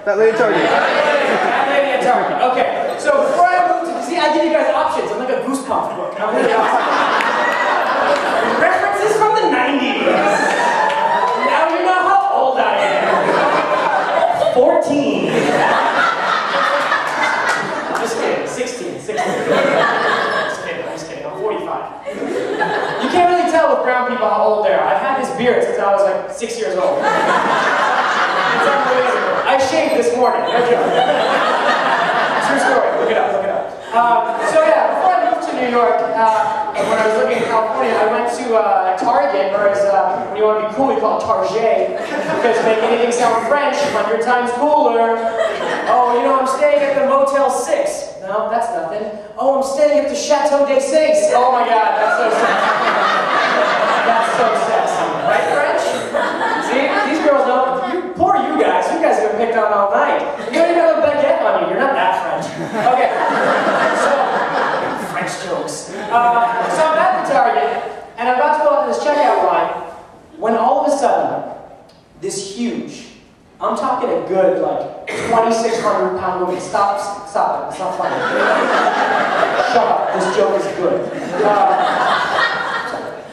That lady at Target. That lady at Target. Okay. So before I move to, see, I give you guys options. I'm like a Goosebumps book. I'm really awesome. References from the 90s. Now you know how old I am. 14. I'm just kidding. 16. Just kidding. I'm 45. You can't really tell with brown people how old they are. I've had this beard since I was like 6 years old. It's unbelievable. I shaved this morning. No joke. True story. Look it up. So yeah, before I moved to New York, when I was living in California, I went to Target, or as when you want to be cool, we call it Target, because to make anything sound French, 100 times cooler. Oh, you know, I'm staying at the Motel 6. No, that's nothing. Oh, I'm staying at the Chateau des Six. Oh my God, that's so sexy. That's so sexy. Right, French? See, these girls know. Poor you guys. You guys have been picked on all night. You don't even have a baguette on you. You're not that French. Okay. So, French jokes. So I'm at the Target, and I'm about to go out to this checkout line, when all of a sudden, this huge, I'm talking a good, like, 2,600 pound woman. Stop it. It's not funny. Shut up. This joke is good.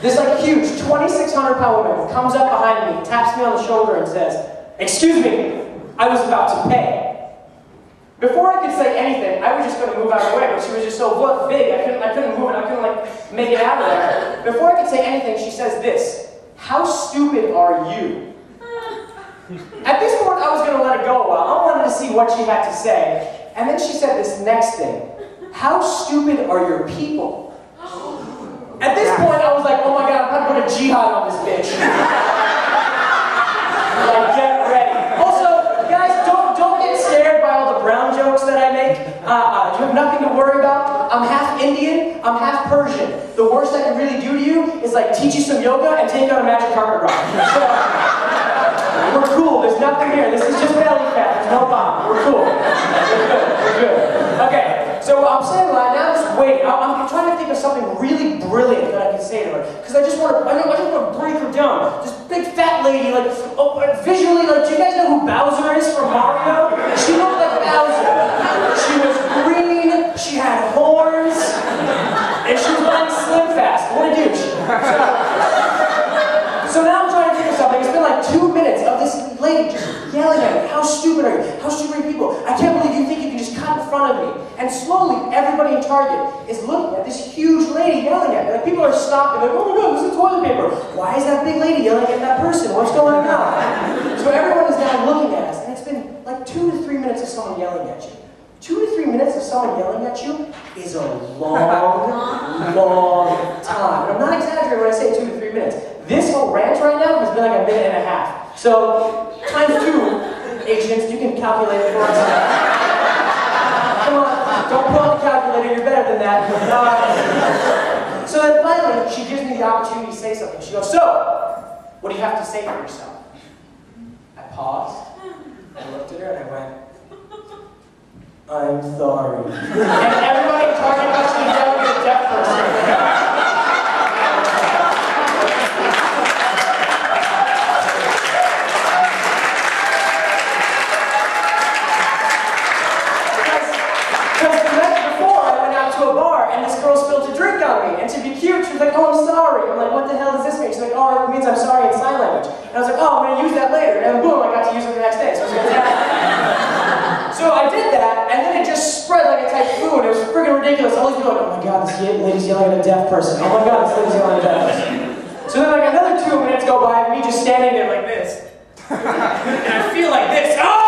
This, like, huge 2,600 pound woman comes up behind me, taps me on the shoulder, and says, "Excuse me, I was about to pay." Before I could say anything, I was just going to move out of the way, but she was just so big, I couldn't move it, I couldn't, like, make it out of there. Before I could say anything, she says this: "How stupid are you?" At this point, I was going to let it go a while. I wanted to see what she had to say. And then she said this next thing: "How stupid are your people?" At this point, I was like, oh my God, I'm about to put a jihad on this bitch. Like, get ready. Also, guys, don't get scared by all the brown jokes that I make. You have nothing to worry about. I'm half Indian, I'm half Persian. The worst I can really do to you is like teach you some yoga and take out a magic carpet ride. So, we're cool, there's nothing here. This is just belly fat, there's no bomb. We're cool. We're good. Okay, so I'm saying a lot, now I'm just waiting. I'm trying to think of something really brilliant that I can say to her. Because I just want to break her down. This big fat lady, like, visually, like, do you guys know who Bowser is from Mario? She looked like Bowser. She was green, she had horns, and she was wearing Slim Fast. What a douche. So now I'm trying to think of something. It's been like 2 minutes of this lady just yelling at me. How stupid are you? How stupid are you people? I can't believe you think you can just cut in front of me. And slowly, everybody in Target is looking at this huge lady yelling at me. Like, people are stopping, like, oh my God, this is toilet paper. Why is that big lady yelling at that person? What's going on? So everyone is down looking at us, and it's been like 2 to 3 minutes of someone yelling at you. 2 to 3 minutes of someone yelling at you is a long, long time. And I'm not exaggerating when I say 2 to 3 minutes. This whole rant right now has been like a minute and a half. So, times 2, agents, you can calculate it for us. Come on, don't pull out the calculator, you're better than that. So then finally, she gives me the opportunity to say something. She goes, "So, what do you have to say for yourself?" I paused, I looked at her, and I went, "I'm sorry." And everybody in Target must be yelling at a deaf person. And to be cute, she was like, "Oh, I'm sorry." I'm like, "What the hell does this mean?" She's like, "Oh, it means I'm sorry in sign language." And I was like, "Oh, I'm going to use that later." And boom, I got to use it the next day. So, so I did that, and then it just spread like a typhoon. It was freaking ridiculous. All these people were like, "Oh my God, this lady's yelling at a deaf person. Oh my God, this lady's yelling at a deaf person." So then like another 2 minutes go by of me just standing there like this. And I feel like this. Oh!